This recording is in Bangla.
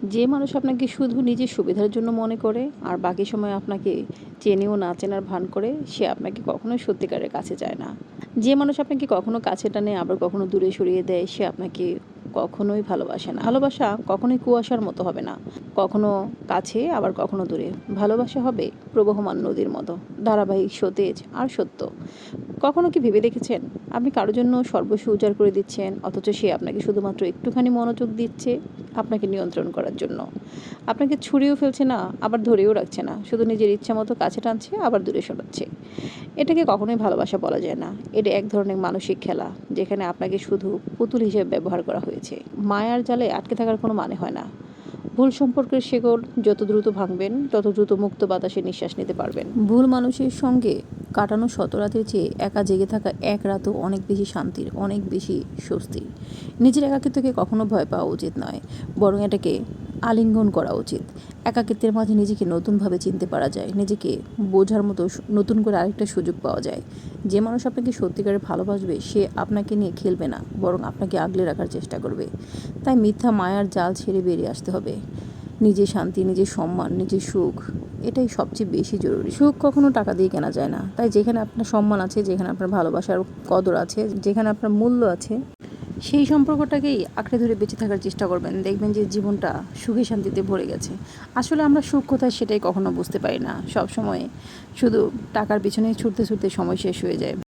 যে মানুষ আপনাকে শুধু নিজের সুবিধার জন্য মনে করে আর বাকি সময় আপনাকে চেনেও না চেনার ভান করে, সে আপনাকে কখনোই সত্যিকারের কাছে যায় না। যে মানুষ আপনাকে কখনো কাছে টানে আবার কখনো দূরে সরিয়ে দেয়, সে আপনাকে কখনোই ভালোবাসে না। ভালোবাসা কখনোই কুয়াশার মতো হবে না, কখনো কাছে আবার কখনো দূরে। ভালোবাসা হবে প্রবহমান নদীর মতো, ধারাবাহিক, সতেজ আর সত্য। কখনো কি ভেবে দেখেছেন, আপনি কারোর জন্য সর্বস্ব উজাড় করে দিচ্ছেন, অথচ সে আপনাকে শুধুমাত্র একটুখানি মনোযোগ দিচ্ছে আপনাকে নিয়ন্ত্রণ করার জন্য। আপনাকে ছুঁড়েও ফেলছে না, আবার ধরেও রাখছে না, শুধু নিজের ইচ্ছা মতো কাছে টানছে আবার দূরে সরাচ্ছে। এটাকে কখনোই ভালোবাসা বলা যায় না। এটা এক ধরনের মানসিক খেলা, যেখানে আপনাকে শুধু পুতুল হিসেবে ব্যবহার করা হয়েছে। মায়ার জালে আটকে থাকার কোনো মানে হয় না। ভুল সম্পর্কের শেকড় যত দ্রুত ভাঙবেন, তত দ্রুত মুক্ত বাতাসে নিঃশ্বাস নিতে পারবেন। ভুল মানুষের সঙ্গে কাটানো শত রাতের চেয়ে একা জেগে থাকা এক রাতও অনেক বেশি শান্তির, অনেক বেশি স্বস্তির। নিজের একাকিত্বকে কখনো ভয় পাওয়া উচিত নয়, বরং এটাকে আলিঙ্গন করা উচিত। একাকিত্বের মাঝে নিজেকে নতুনভাবে চিনতে পারা যায়, নিজেকে বোঝার মতো নতুন করে আরেকটা সুযোগ পাওয়া যায়। যে মানুষ আপনাকে সত্যিকারে ভালোবাসবে, সে আপনাকে নিয়ে খেলবে না, বরং আপনাকে আগলে রাখার চেষ্টা করবে। তাই মিথ্যা মায়ার জাল ছেড়ে বেরিয়ে আসতে হবে। নিজের শান্তি, নিজের সম্মান, নিজের সুখ, এটাই সবচেয়ে বেশি জরুরি। সুখ কখনো টাকা দিয়ে কেনা যায় না। তাই যেখানে আপনার সম্মান আছে, যেখানে আপনার ভালোবাসার কদর আছে, যেখানে আপনার মূল্য আছে, সেই সম্পর্কটাকেই আঁকড়ে ধরে বেঁচে থাকার চেষ্টা করবেন। দেখবেন যে জীবনটা সুখে শান্তিতে ভরে গেছে। আসলে আমরা সুখ কোথায় সেটাই কখনো বুঝতে পারি না। সব সময় শুধু টাকার পিছনেই ছুটতে ছুটতে সময় শেষ হয়ে যায়।